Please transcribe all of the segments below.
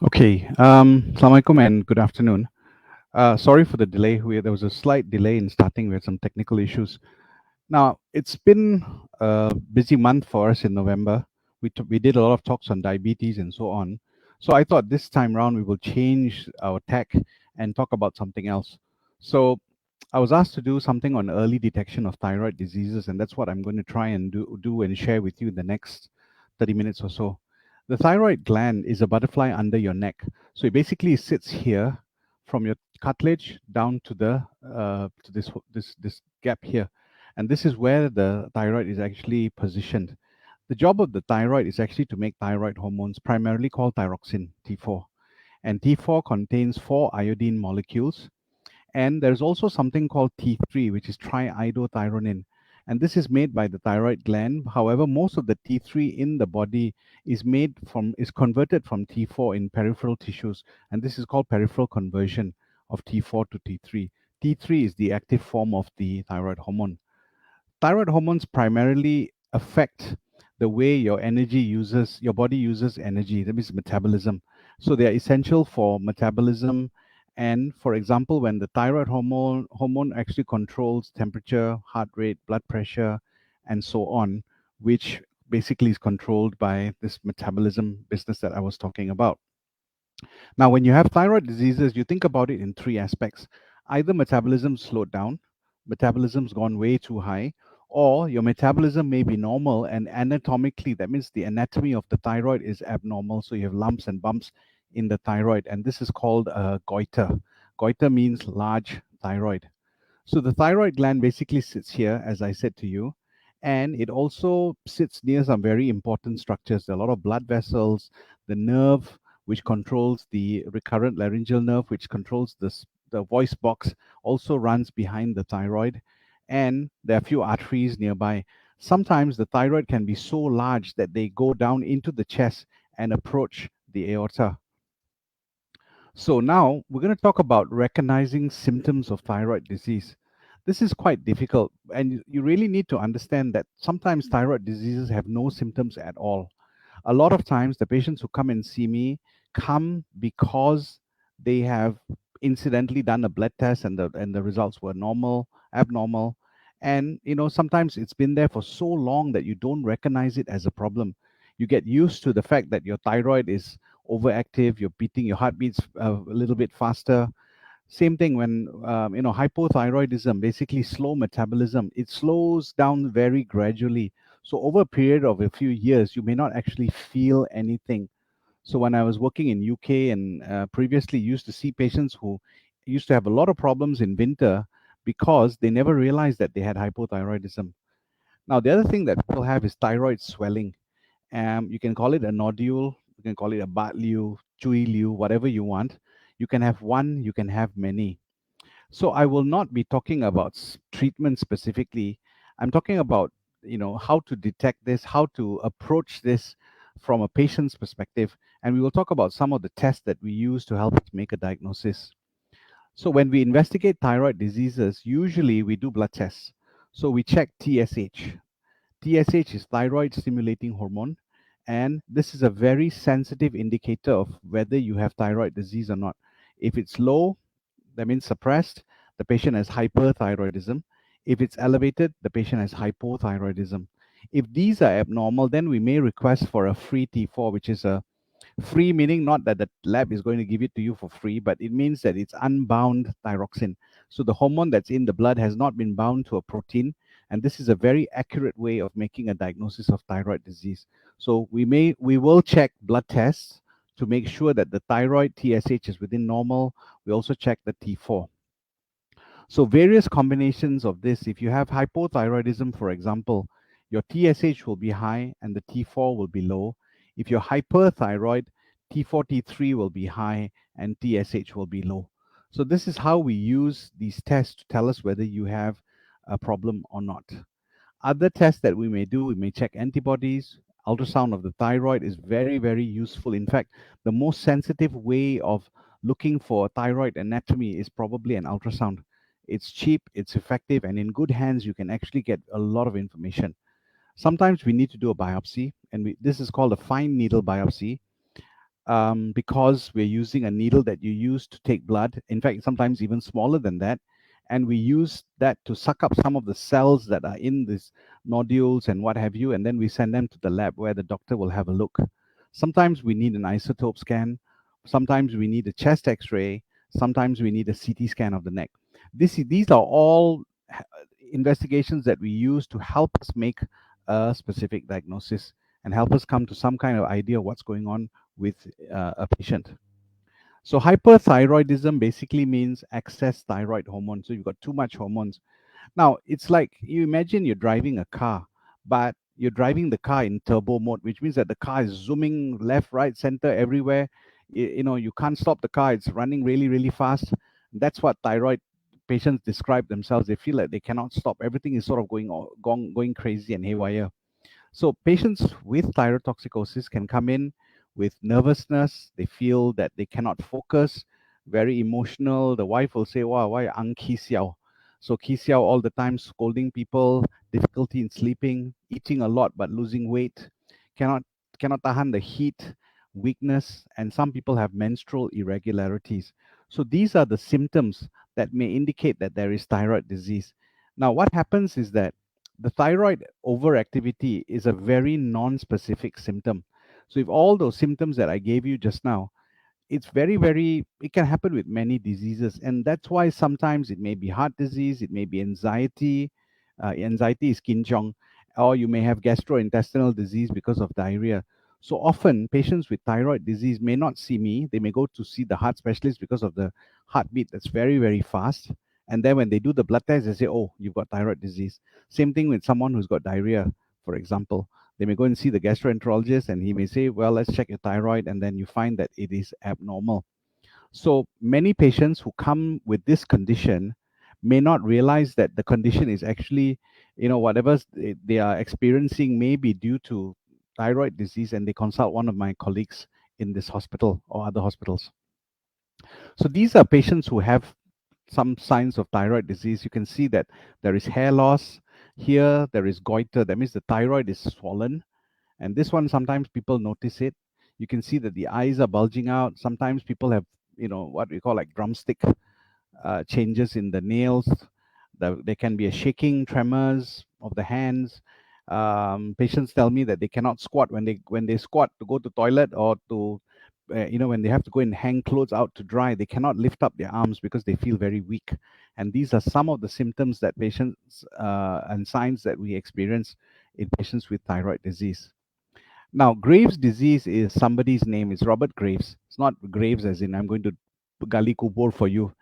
Okay. Assalamualaikum and good afternoon. Sorry for the delay. There was a slight delay in starting. We had some technical issues. Now, it's been a busy month for us in November. We did a lot of talks on diabetes and so on. So I thought this time round we will change our tack and talk about something else. So I was asked to do something on early detection of thyroid diseases, and that's what I'm going to try and do and share with you in the next 30 minutes or so. The thyroid gland is a butterfly under your neck. So it basically sits here from your cartilage down to the to this gap here, and this is where the thyroid is actually positioned. The job of the thyroid is actually to make thyroid hormones, primarily called thyroxine T4, and T4 contains four iodine molecules, and there's also something called T3, which is triiodothyronine. And this is made by the thyroid gland. However, most of the T3 in the body is converted from T4 in peripheral tissues. And this is called peripheral conversion of T4 to T3. T3 is the active form of the thyroid hormone. Thyroid hormones primarily affect the way your body uses energy, that means metabolism. So they are essential for metabolism. And for example, when the thyroid hormone actually controls temperature, heart rate, blood pressure, and so on, which basically is controlled by this metabolism business that I was talking about. Now, when you have thyroid diseases, you think about it in three aspects. Either metabolism slowed down, metabolism's gone way too high, or your metabolism may be normal and anatomically, that means the anatomy of the thyroid is abnormal. So you have lumps and bumps in the thyroid, and this is called a goiter. Goiter means large thyroid. So the thyroid gland basically sits here, as I said to you, and it also sits near some very important structures. There are a lot of blood vessels, the nerve, which controls the recurrent laryngeal nerve, which controls the voice box, also runs behind the thyroid, and there are a few arteries nearby. Sometimes the thyroid can be so large that they go down into the chest and approach the aorta. So now we're going to talk about recognizing symptoms of thyroid disease. This is quite difficult, and you really need to understand that sometimes thyroid diseases have no symptoms at all. A lot of times, the patients who come and see me come because they have incidentally done a blood test and the results were abnormal, and sometimes it's been there for so long that you don't recognize it as a problem. You get used to the fact that your thyroid is overactive, your heart beats a little bit faster. Same thing when hypothyroidism, basically slow metabolism, it slows down very gradually. So over a period of a few years, you may not actually feel anything. So when I was working in UK and previously used to see patients who used to have a lot of problems in winter because they never realized that they had hypothyroidism. Now the other thing that people have is thyroid swelling. You can call it a nodule, you can call it a Bartley, Chui Liu, whatever you want. You can have one, you can have many. So I will not be talking about treatment specifically. I'm talking about how to detect this, how to approach this from a patient's perspective, and we will talk about some of the tests that we use to help us make a diagnosis. So when we investigate thyroid diseases, usually we do blood tests. So we check TSH. TSH is thyroid stimulating hormone, and this is a very sensitive indicator of whether you have thyroid disease or not. If it's low, that means suppressed, the patient has hyperthyroidism. If it's elevated, the patient has hypothyroidism. If these are abnormal, then we may request for a free T4, which is a free meaning not that the lab is going to give it to you for free, but it means that it's unbound thyroxine. So the hormone that's in the blood has not been bound to a protein, and this is a very accurate way of making a diagnosis of thyroid disease. So we will check blood tests to make sure that the thyroid TSH is within normal. We also check the T4. So various combinations of this, if you have hypothyroidism, for example, your TSH will be high and the T4 will be low. If you're hyperthyroid, T4, T3 will be high and TSH will be low. So this is how we use these tests to tell us whether you have a problem or not. Other tests that we may do, we may check antibodies. Ultrasound of the thyroid is very, very useful. In fact, the most sensitive way of looking for thyroid anatomy is probably an ultrasound. It's cheap, it's effective, and in good hands, you can actually get a lot of information. Sometimes we need to do a biopsy, and this is called a fine needle biopsy. because we're using a needle that you use to take blood. In fact, sometimes even smaller than that. And we use that to suck up some of the cells that are in these nodules and what have you. And then we send them to the lab where the doctor will have a look. Sometimes we need an isotope scan. Sometimes we need a chest x ray. Sometimes we need a CT scan of the neck. These are all investigations that we use to help us make a specific diagnosis and help us come to some kind of idea of what's going on with a patient. So hyperthyroidism basically means excess thyroid hormone. So you've got too much hormones. Now it's like you imagine you're driving a car, but you're driving the car in turbo mode, which means that the car is zooming left, right, center, everywhere. You can't stop the car. It's running really, really fast. That's what thyroid patients describe themselves. They feel like they cannot stop. Everything is sort of going crazy and haywire. So patients with thyrotoxicosis can come in with nervousness. They feel that they cannot focus, very emotional. The wife will say, "Wow, why ang ki xiao?" So ki xiao all the time, scolding people, difficulty in sleeping, eating a lot but losing weight, cannot cannot tahan the heat, weakness, and some people have menstrual irregularities. So these are the symptoms that may indicate that there is thyroid disease. Now, what happens is that the thyroid overactivity is a very non-specific symptom. So if all those symptoms that I gave you just now, it's very, it can happen with many diseases, and that's why sometimes it may be heart disease, it may be anxiety. Anxiety is kinchong, or you may have gastrointestinal disease because of diarrhea. So often patients with thyroid disease may not see me. They may go to see the heart specialist because of the heartbeat that's very fast. And then when they do the blood test, they say, "Oh, you've got thyroid disease." Same thing with someone who's got diarrhea, for example. They may go and see the gastroenterologist and he may say, "Well, let's check your thyroid." And then you find that it is abnormal. So many patients who come with this condition may not realize that the condition is actually, whatever they are experiencing may be due to thyroid disease, and they consult one of my colleagues in this hospital or other hospitals. So these are patients who have some signs of thyroid disease. You can see that there is hair loss. Here, there is goiter. That means the thyroid is swollen. And this one, sometimes people notice it. You can see that the eyes are bulging out. Sometimes people have, what we call like drumstick changes in the nails. There can be a shaking, tremors of the hands. Patients tell me that they cannot squat when they squat to go to toilet or to when they have to go and hang clothes out to dry. They cannot lift up their arms because they feel very weak. And these are some of the symptoms that patients and signs that we experience in patients with thyroid disease. Now, Graves' disease is somebody's name. It's Robert Graves. It's not Graves as in I'm going to gali kubur for you.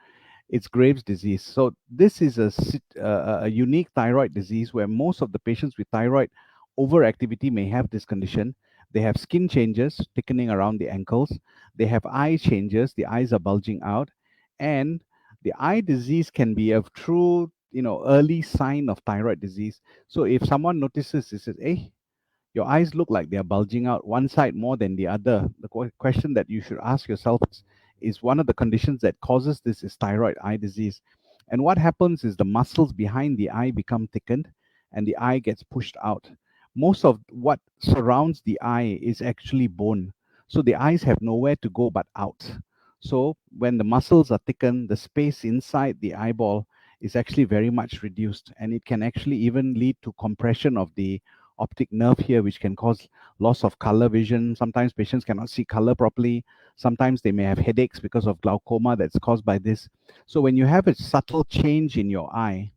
It's Graves' disease. So this is a unique thyroid disease where most of the patients with thyroid overactivity may have this condition. They have skin changes, thickening around the ankles. They have eye changes. The eyes are bulging out, and the eye disease can be a true, early sign of thyroid disease. So if someone notices this, says, "Hey, your eyes look like they're bulging out one side more than the other." The question that you should ask yourself is one of the conditions that causes this is thyroid eye disease. And what happens is the muscles behind the eye become thickened and the eye gets pushed out. Most of what surrounds the eye is actually bone. So the eyes have nowhere to go but out. So when the muscles are thickened, the space inside the eyeball is actually very much reduced, and it can actually even lead to compression of the optic nerve here, which can cause loss of color vision. Sometimes patients cannot see color properly. Sometimes they may have headaches because of glaucoma that's caused by this. So when you have a subtle change in your eye,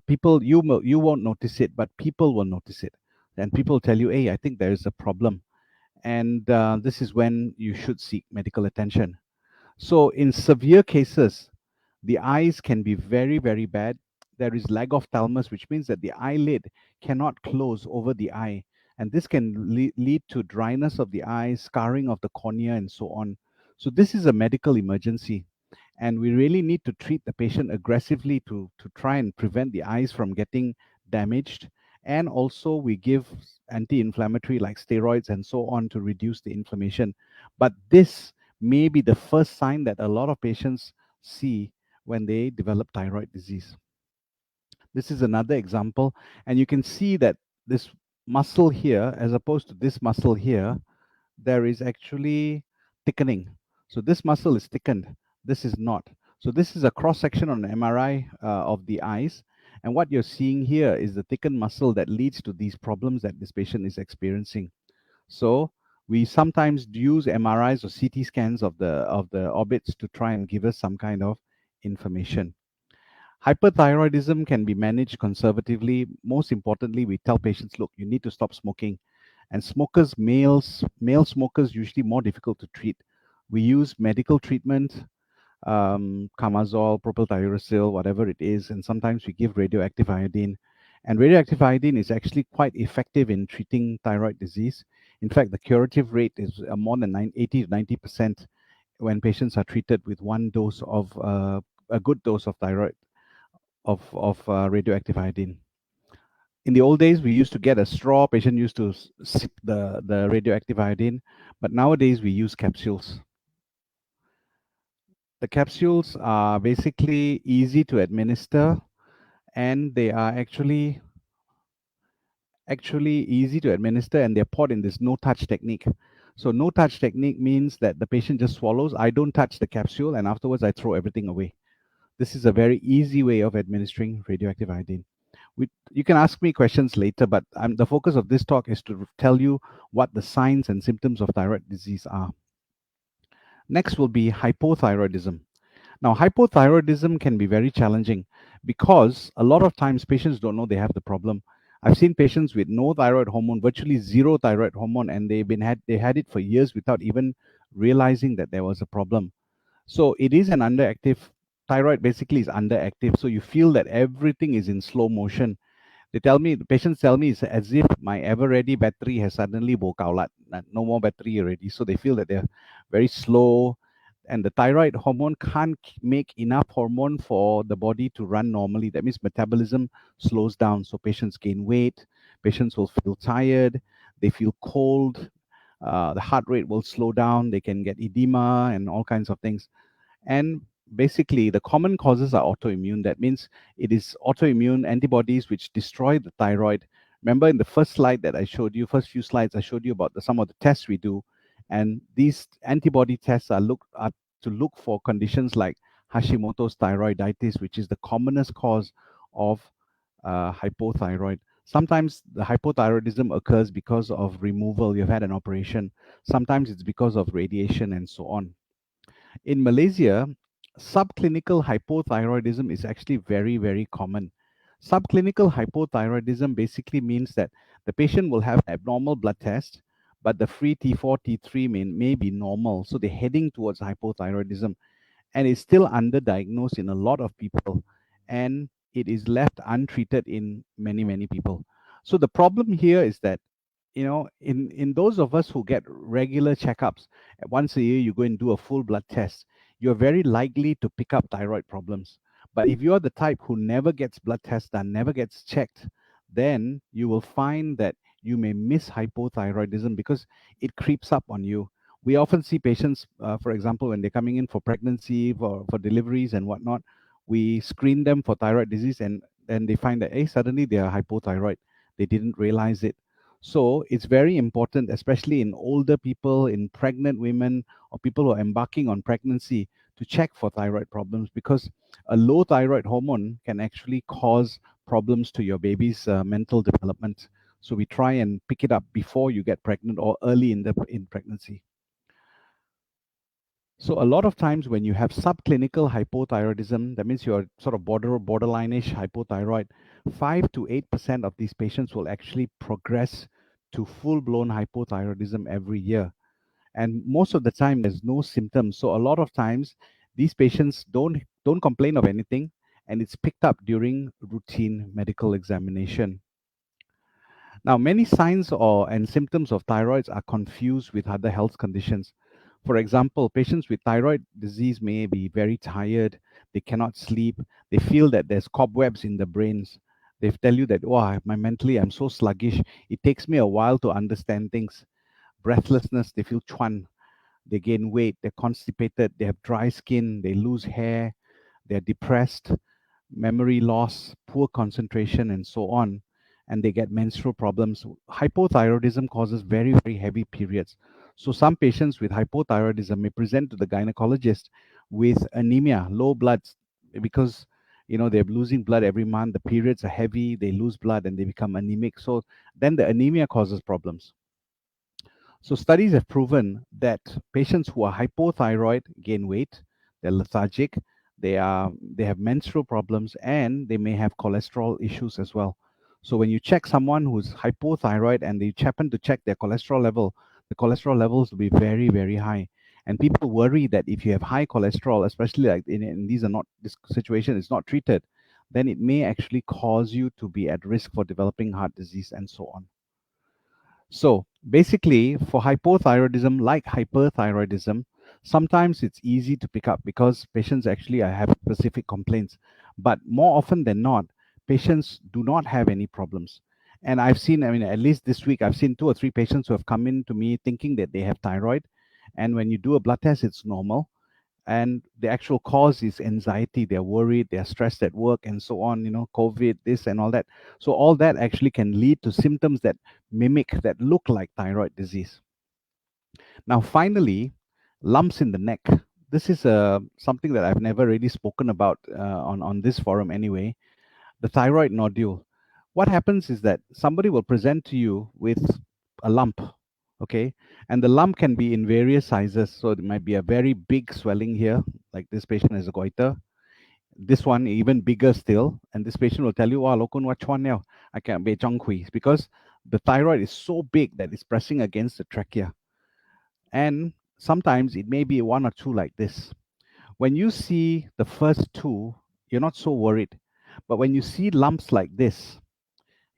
people you won't notice it, but people will notice it, and people tell you, "Hey, I think there is a problem," and this is when you should seek medical attention. So in severe cases, the eyes can be very bad. There is lag of thalamus, which means that the eyelid cannot close over the eye. And this can lead to dryness of the eye, scarring of the cornea, and so on. So this is a medical emergency. And we really need to treat the patient aggressively to try and prevent the eyes from getting damaged. And also we give anti-inflammatory like steroids and so on to reduce the inflammation. But this may be the first sign that a lot of patients see when they develop thyroid disease. This is another example, and you can see that this muscle here, as opposed to this muscle here, there is actually thickening. So this muscle is thickened. This is not. So this is a cross section on an MRI of the eyes. And what you're seeing here is the thickened muscle that leads to these problems that this patient is experiencing. So we sometimes use MRIs or CT scans of the orbits to try and give us some kind of information. Hyperthyroidism can be managed conservatively. Most importantly, we tell patients, look, you need to stop smoking. And smokers, male smokers, usually more difficult to treat. We use medical treatment, camazole, propylthiouracil, whatever it is, and sometimes we give radioactive iodine. And radioactive iodine is actually quite effective in treating thyroid disease. In fact, the curative rate is more than 80 to 90% when patients are treated with one dose of a good dose of thyroid of radioactive iodine. In the old days, we used to get a straw. Patient used to sip the radioactive iodine, but nowadays we use capsules. The capsules are basically easy to administer, and they are actually easy to administer, and they're poured in this no touch technique. So no touch technique means that the patient just swallows. I don't touch the capsule, and afterwards I throw everything away. This is a very easy way of administering radioactive iodine. You can ask me questions later, but the focus of this talk is to tell you what the signs and symptoms of thyroid disease are. Next will be hypothyroidism. Now, hypothyroidism can be very challenging because a lot of times patients don't know they have the problem. I've seen patients with no thyroid hormone, virtually zero thyroid hormone, and they had it for years without even realizing that there was a problem. So it is an underactive thyroid. Basically, is underactive. So you feel that everything is in slow motion. The patients tell me it's as if my ever ready battery has suddenly woke out, no more battery already. So they feel that they're very slow, and the thyroid hormone can't make enough hormone for the body to run normally. That means metabolism slows down. So patients gain weight, patients will feel tired, they feel cold, the heart rate will slow down, they can get edema and all kinds of things. And basically, the common causes are autoimmune. That means it is autoimmune antibodies which destroy the thyroid. Remember in the first slide that I showed you, first few slides, I showed you about some of the tests we do. And these antibody tests are to look for conditions like Hashimoto's thyroiditis, which is the commonest cause of hypothyroid. Sometimes the hypothyroidism occurs because of removal. You've had an operation. Sometimes it's because of radiation and so on. In Malaysia, subclinical hypothyroidism is actually very, very common. Subclinical hypothyroidism basically means that the patient will have abnormal blood test, but the free T4, T3 may be normal. So they're heading towards hypothyroidism, and it's still underdiagnosed in a lot of people, and it is left untreated in many, many people. So the problem here is that, in those of us who get regular checkups, once a year you go and do a full blood test, you're very likely to pick up thyroid problems. But if you're the type who never gets blood tests done, never gets checked, then you will find that you may miss hypothyroidism because it creeps up on you. We often see patients, for example, when they're coming in for pregnancy, for deliveries and whatnot, we screen them for thyroid disease, and then they find that, hey, suddenly they are hypothyroid. They didn't realize it. So it's very important, especially in older people, in pregnant women, or people who are embarking on pregnancy, to check for thyroid problems, because a low thyroid hormone can actually cause problems to your baby's mental development. So we try and pick it up before you get pregnant or early in pregnancy. So a lot of times when you have subclinical hypothyroidism, that means you're sort of borderline-ish hypothyroid, 5 to 8% of these patients will actually progress to full-blown hypothyroidism every year. And most of the time there's no symptoms. So a lot of times these patients don't complain of anything, and it's picked up during routine medical examination. Now, many signs and symptoms of thyroids are confused with other health conditions. For example, patients with thyroid disease may be very tired, they cannot sleep, they feel that there's cobwebs in the brains. They tell you that, oh, I'm so sluggish, it takes me a while to understand things. Breathlessness, they feel chuan, they gain weight, they're constipated, they have dry skin, they lose hair, they're depressed, memory loss, poor concentration, and so on. and they get menstrual problems. Hypothyroidism causes very, very heavy periods. So some patients with hypothyroidism may present to the gynecologist with anemia, low bloods, because they're losing blood every month. The periods are heavy, they lose blood and they become anemic. So then the anemia causes problems. So studies have proven that patients who are hypothyroid gain weight, they're lethargic, they have menstrual problems, and they may have cholesterol issues as well. So when you check someone who's hypothyroid and they happen to check their cholesterol level, the cholesterol levels will be very, very high. And people worry that if you have high cholesterol, especially like in these are not this situation is not treated, then it may actually cause you to be at risk for developing heart disease and so on. So basically, for hypothyroidism, like hyperthyroidism, sometimes it's easy to pick up because patients actually have specific complaints. But more often than not, patients do not have any problems. And I've seen, I mean, at least this week, I've seen 2 or 3 patients who have come in to me thinking that they have thyroid. And when you do a blood test, it's normal, and the actual cause is anxiety. They're worried, they're stressed at work and so on, COVID, this and all that. So all that actually can lead to symptoms that mimic, that look like thyroid disease. Now finally, lumps in the neck. This is something that I've never really spoken about on this forum anyway. The thyroid nodule. What happens is that somebody will present to you with a lump, okay? And the lump can be in various sizes. So it might be a very big swelling here, like this patient has a goiter. This one even bigger still, and this patient will tell you, "Wow, lokun what one now? I can't be chonghui," because the thyroid is so big that it's pressing against the trachea. And sometimes it may be one or two like this. When you see the first two, you're not so worried. But when you see lumps like this,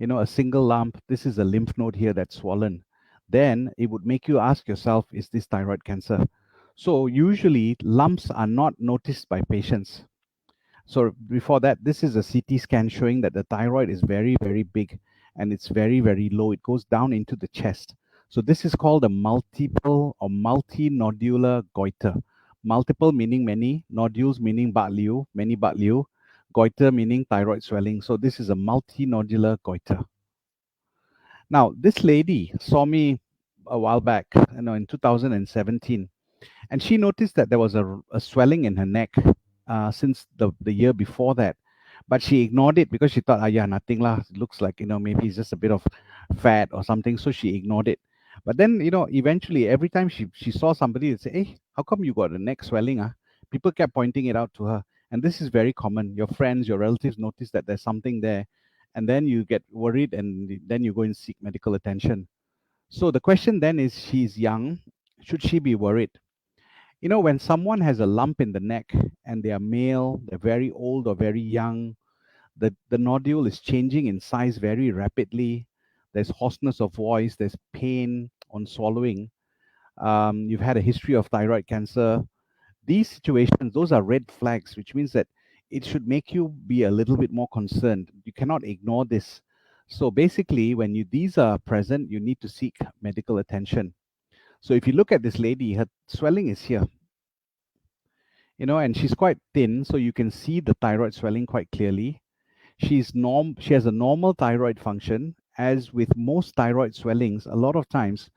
a single lump, this is a lymph node here that's swollen, then it would make you ask yourself, is this thyroid cancer? So usually lumps are not noticed by patients. So before that, this is a CT scan showing that the thyroid is very, very big and it's very, very low. It goes down into the chest. So this is called a multiple or multinodular goiter. Multiple meaning many, nodules meaning batliu, many batliu, goiter meaning thyroid swelling. So this is a multinodular goiter. Now, this lady saw me a while back, in 2017, and she noticed that there was a swelling in her neck since the year before that. But she ignored it because she thought, yeah, nothing lah. It looks like, maybe it's just a bit of fat or something. So she ignored it. But then, eventually, every time she saw somebody, they'd say, hey, how come you got a neck swelling? People kept pointing it out to her. And this is very common. Your friends, your relatives notice that there's something there. And then you get worried and then you go and seek medical attention. So the question then is, she's young. Should she be worried? When someone has a lump in the neck and they are male, they're very old or very young, the nodule is changing in size very rapidly. There's hoarseness of voice, there's pain on swallowing. You've had a history of thyroid cancer. These situations, those are red flags, which means that it should make you be a little bit more concerned. You cannot ignore this. So basically, when these are present, you need to seek medical attention. So if you look at this lady, her swelling is here, and she's quite thin, so you can see the thyroid swelling quite clearly. She has a normal thyroid function. As with most thyroid swellings, a lot of times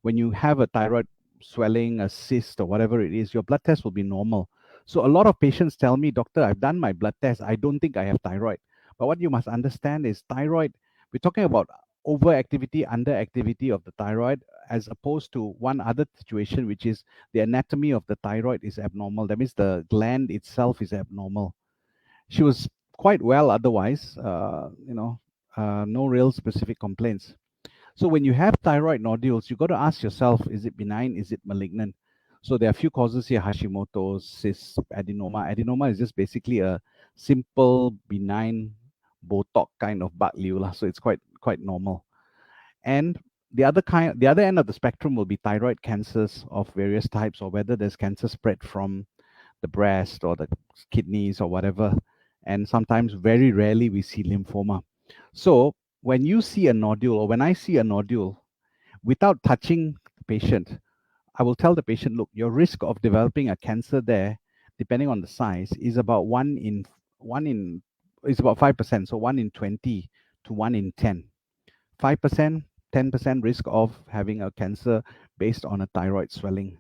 when you have a thyroid swelling, a cyst, or whatever it is, your blood test will be normal. So a lot of patients tell me, doctor, I've done my blood test, I don't think I have thyroid. But what you must understand is thyroid, we're talking about overactivity, underactivity of the thyroid, as opposed to one other situation, which is the anatomy of the thyroid is abnormal. That means the gland itself is abnormal. She was quite well otherwise, no real specific complaints. So when you have thyroid nodules, you got to ask yourself, is it benign? Is it malignant? So there are a few causes here: Hashimoto's, cyst, adenoma. Adenoma is just basically a simple benign Botox kind of bagliu lah. So it's quite normal. And the other end of the spectrum will be thyroid cancers of various types, or whether there's cancer spread from the breast or the kidneys or whatever. And sometimes, very rarely, we see lymphoma. So when you see a nodule, or when I see a nodule, without touching the patient, I will tell the patient, look, your risk of developing a cancer there, depending on the size, is about one in is about 5%. So 1 in 20 to 1 in 10. 5%, 10% risk of having a cancer based on a thyroid swelling.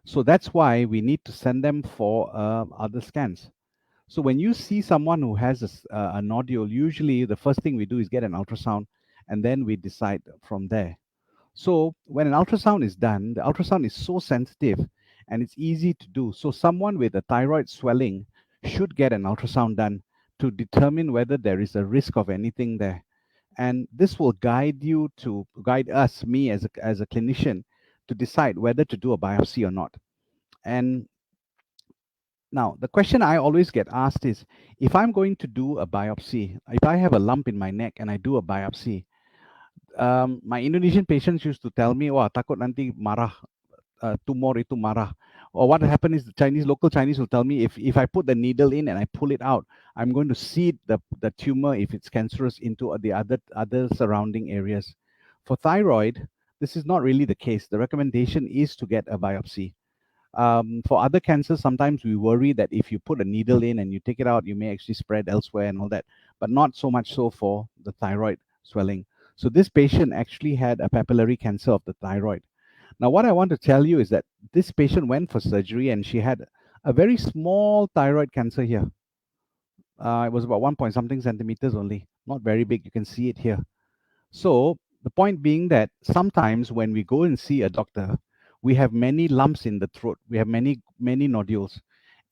So that's why we need to send them for other scans. So when you see someone who has a nodule, usually the first thing we do is get an ultrasound, and then we decide from there. So when an ultrasound is done, the ultrasound is so sensitive and it's easy to do. So someone with a thyroid swelling should get an ultrasound done to determine whether there is a risk of anything there. And this will guide us, me as a clinician, to decide whether to do a biopsy or not. And now, the question I always get asked is, if I'm going to do a biopsy, if I have a lump in my neck and I do a biopsy, my Indonesian patients used to tell me, "Wah, takut nanti marah, tumor itu marah." Or what happened is the local Chinese will tell me, if I put the needle in and I pull it out, I'm going to seed the tumor, if it's cancerous, into the other surrounding areas. For thyroid, this is not really the case. The recommendation is to get a biopsy. For other cancers, sometimes we worry that if you put a needle in and you take it out, you may actually spread elsewhere and all that, but not so much so for the thyroid swelling. So this patient actually had a papillary cancer of the thyroid. Now, what I want to tell you is that this patient went for surgery and she had a very small thyroid cancer here. It was about 1 point something centimeters only, not very big. You can see it here. So the point being that sometimes when we go and see a doctor, we have many lumps in the throat. We have many nodules,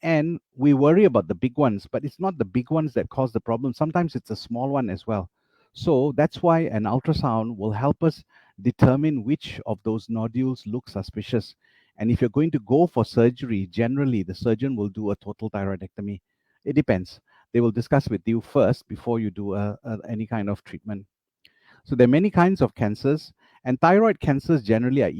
and we worry about the big ones, but it's not the big ones that cause the problem. Sometimes it's a small one as well. So that's why an ultrasound will help us determine which of those nodules look suspicious. And if you're going to go for surgery, generally the surgeon will do a total thyroidectomy. It depends. They will discuss with you first before you do any kind of treatment. So there are many kinds of cancers, and thyroid cancers generally are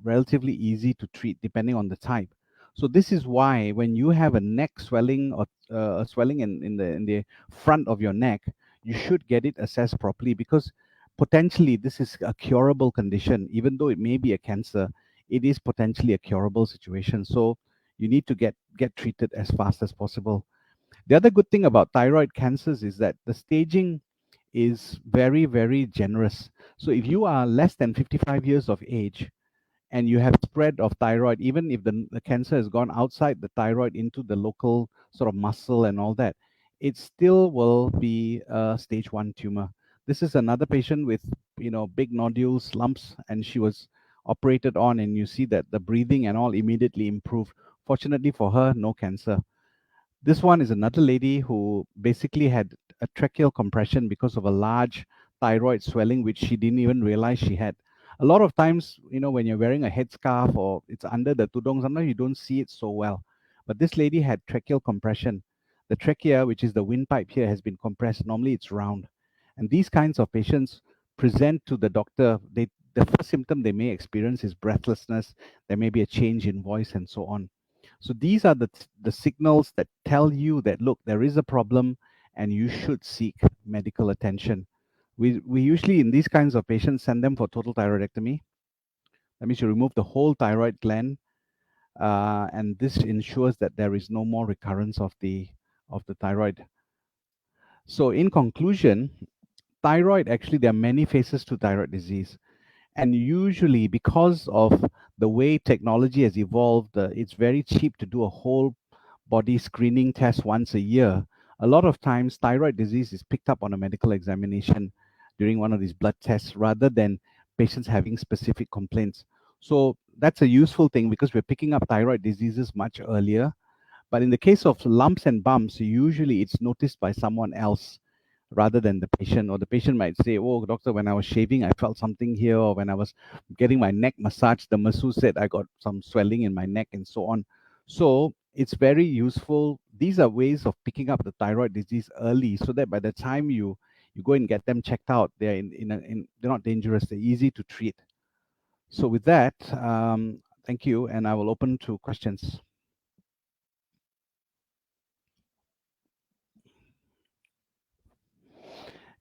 relatively easy to treat depending on the type. So this is why when you have a neck swelling or a swelling in the front of your neck, you should get it assessed properly, because potentially this is a curable condition. Even though it may be a cancer, it is potentially a curable situation. So you need to get treated as fast as possible. The other good thing about thyroid cancers is that the staging is very, very generous. So if you are less than 55 years of age and you have spread of thyroid, even if the cancer has gone outside the thyroid into the local sort of muscle and all that, it still will be a stage 1 tumor. This is another patient with, big nodules, lumps, and she was operated on, and you see that the breathing and all immediately improved. Fortunately for her, no cancer. This one is another lady who basically had a tracheal compression because of a large thyroid swelling, which she didn't even realize she had. A lot of times, when you're wearing a headscarf or it's under the tudong, sometimes you don't see it so well. But this lady had tracheal compression. The trachea, which is the windpipe here, has been compressed. Normally it's round. And these kinds of patients present to the doctor. The first symptom they may experience is breathlessness. There may be a change in voice and so on. So these are the signals that tell you that, look, there is a problem and you should seek medical attention. We usually, in these kinds of patients, send them for total thyroidectomy. That means you remove the whole thyroid gland, and this ensures that there is no more recurrence of the thyroid. So in conclusion, thyroid, actually there are many phases to thyroid disease. And usually, because of the way technology has evolved, it's very cheap to do a whole body screening test once a year. A lot of times, thyroid disease is picked up on a medical examination during one of these blood tests rather than patients having specific complaints. So that's a useful thing because we're picking up thyroid diseases much earlier. But in the case of lumps and bumps, usually it's noticed by someone else rather than the patient. Or the patient might say, "Oh, doctor, when I was shaving, I felt something here," or when I was getting my neck massaged, the masseuse said I got some swelling in my neck, and so on. So it's very useful. These are ways of picking up the thyroid disease early, so that by the time you go and get them checked out, they're they're not dangerous. They're easy to treat. So with that, thank you, and I will open to questions.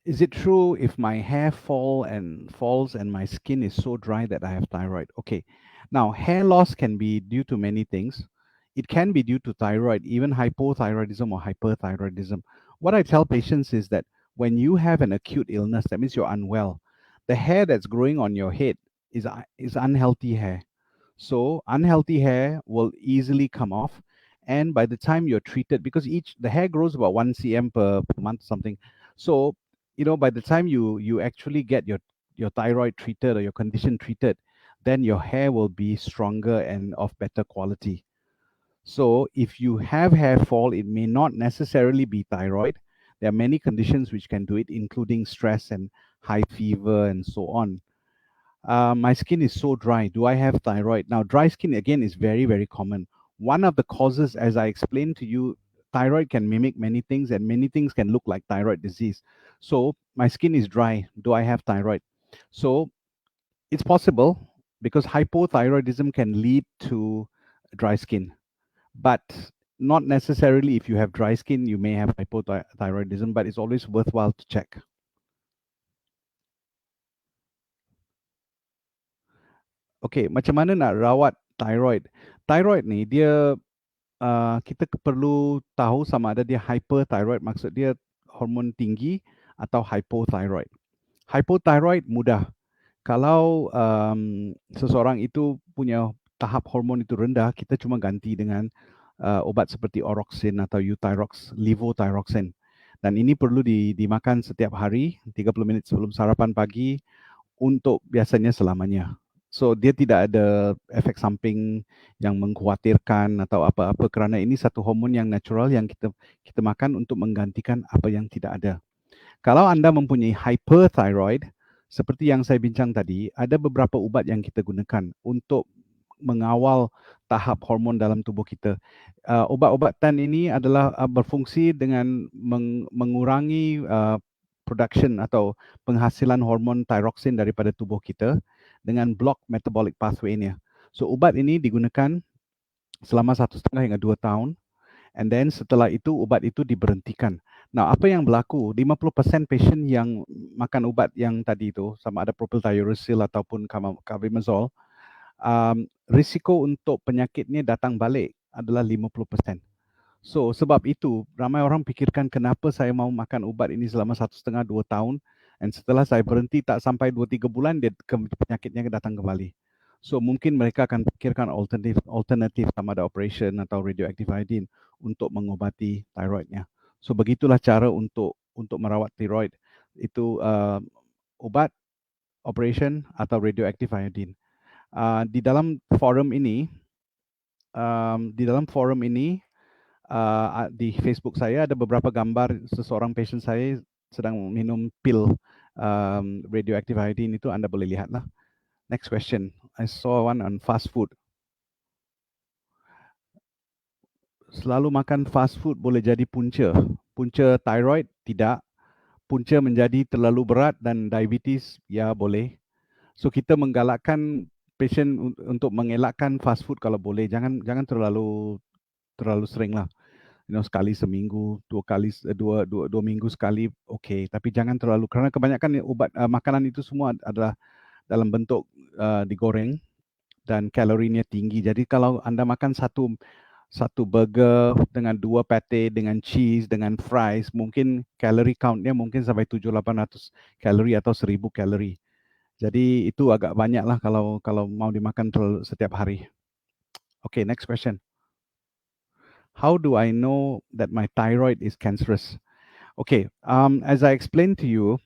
Is it true if my hair falls and my skin is so dry that I have thyroid? Okay. Now, hair loss can be due to many things. It can be due to thyroid, even hypothyroidism or hyperthyroidism. What I tell patients is that when you have an acute illness, that means you're unwell. the hair that's growing on your head is unhealthy hair. So unhealthy hair will easily come off, and by the time you're treated, because each the hair grows about 1 cm per month, something. So by the time you actually get your thyroid treated or your condition treated, then your hair will be stronger and of better quality. So if you have hair fall, it may not necessarily be thyroid. There are many conditions which can do it, including stress and high fever and so on. My skin is so dry. Do I have thyroid? Now, dry skin again is very, very common. One of the causes, as I explained to you, thyroid can mimic many things, and many things can look like thyroid disease. So, my skin is dry. Do I have thyroid? So, it's possible because hypothyroidism can lead to dry skin, but not necessarily if you have dry skin, you may have hypothyroidism, but it's always worthwhile to check. Okay, macam mana nak rawat thyroid? Thyroid ni dia kita perlu tahu sama ada dia hyperthyroid, maksud dia hormon tinggi, atau hypothyroid. Hypothyroid mudah. Kalau seseorang itu punya tahap hormon itu rendah, kita cuma ganti dengan obat seperti oroxin atau euthyrox, levothyroxine. Dan ini perlu dimakan setiap hari, 30 minit sebelum sarapan pagi, untuk biasanya selamanya. So dia tidak ada efek samping yang mengkhawatirkan atau apa-apa, kerana ini satu hormon yang natural yang kita makan untuk menggantikan apa yang tidak ada. Kalau anda mempunyai hyperthyroid, seperti yang saya bincang tadi, ada beberapa ubat yang kita gunakan untuk mengawal tahap hormon dalam tubuh kita. Ubat-ubatan ini adalah berfungsi dengan mengurangi production atau penghasilan hormon thyroxine daripada tubuh kita dengan block metabolic pathway-nya. So ubat ini digunakan selama 1,5 hingga 2 tahun, and then setelah itu ubat itu diberhentikan. Nah, apa yang berlaku? 50% patient yang makan ubat yang tadi itu, sama ada propylthiouracil ataupun carbimazole, risiko untuk penyakitnya datang balik adalah 50%. So, sebab itu, ramai orang fikirkan kenapa saya mau makan ubat ini selama 1,5 2 tahun, dan setelah saya berhenti tak sampai 2-3 bulan, penyakitnya datang kembali. So, mungkin mereka akan fikirkan alternatif sama ada operation atau radioactive iodine untuk mengobati thyroidnya. So, begitulah cara untuk merawat thyroid. Itu ubat, operation, atau radioactive iodine. Di dalam forum ini, di Facebook saya ada beberapa gambar seseorang patient saya sedang minum pil radioactive iodine itu, anda boleh lihatlah. Next question. I saw one on fast food. Selalu makan fast food boleh jadi punca. Punca thyroid? Tidak. Punca menjadi terlalu berat dan diabetes? Ya, boleh. So kita menggalakkan patient untuk mengelakkan fast food kalau boleh. Jangan terlalu sering lah. Sekali seminggu, dua minggu sekali, okay. Tapi jangan terlalu, kerana kebanyakan makanan itu semua adalah dalam bentuk digoreng dan kalorinya tinggi. Jadi kalau anda makan satu burger dengan 2 pate dengan cheese dengan fries, mungkin calorie countnya mungkin sampai 700-800 kalori atau 1000 kalori. Jadi itu agak banyak lah kalau mau dimakan setiap hari. Okay, next question. How do I know that my thyroid is cancerous? Okay, as I explained to you,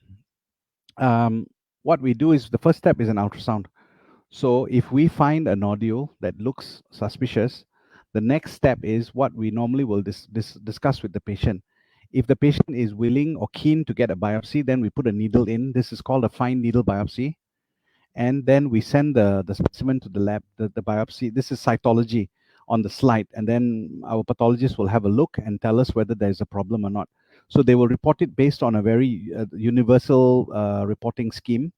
what we do is the first step is an ultrasound. So if we find a nodule that looks suspicious, the next step is what we normally will discuss with the patient. If the patient is willing or keen to get a biopsy, then we put a needle in. This is called a fine needle biopsy. And then we send the specimen to the lab, the biopsy. This is cytology on the slide. And then our pathologist will have a look and tell us whether there's a problem or not. So they will report it based on a very universal reporting scheme.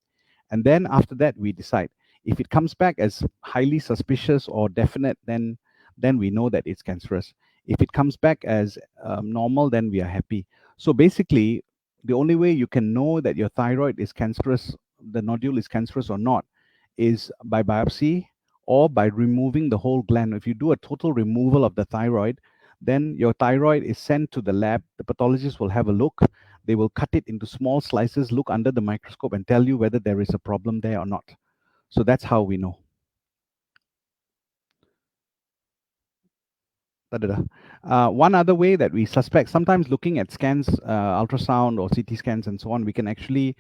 And then after that, we decide. If it comes back as highly suspicious or definite, then we know that it's cancerous. If it comes back as normal, then we are happy. So basically, the only way you can know that your thyroid is cancerous, the nodule is cancerous or not, is by biopsy or by removing the whole gland. If you do a total removal of the thyroid, then your thyroid is sent to the lab. The pathologist will have a look. They will cut it into small slices, look under the microscope, and tell you whether there is a problem there or not. So that's how we know. Da-da-da. One other way that we suspect, sometimes looking at scans, ultrasound or CT scans and so on, we can actually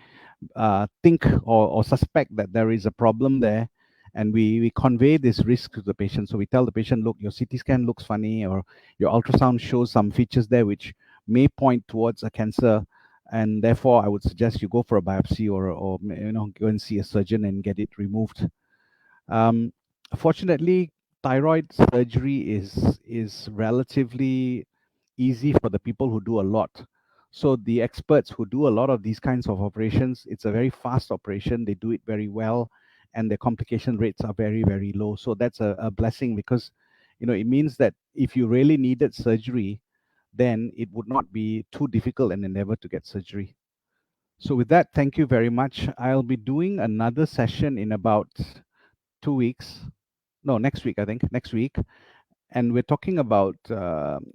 think or suspect that there is a problem there, and we convey this risk to the patient. So we tell the patient, look, your CT scan looks funny, or your ultrasound shows some features there which may point towards a cancer, and therefore I would suggest you go for a biopsy, or go and see a surgeon and get it removed. um, Fortunately, thyroid surgery is relatively easy for the people who do a lot. So the experts who do a lot of these kinds of operations, it's a very fast operation. They do it very well, and the complication rates are very, very low. So that's a blessing, because it means that if you really needed surgery, then it would not be too difficult an endeavor to get surgery. So with that, thank you very much. I'll be doing another session in about 2 weeks. No, next week, I think, next week. And we're talking about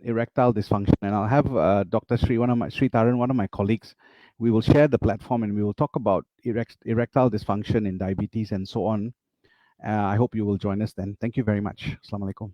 erectile dysfunction. And I'll have Dr. Sri Taran, one of my colleagues. We will share the platform and we will talk about erectile dysfunction in diabetes and so on. I hope you will join us then. Thank you very much. Assalamu alaikum.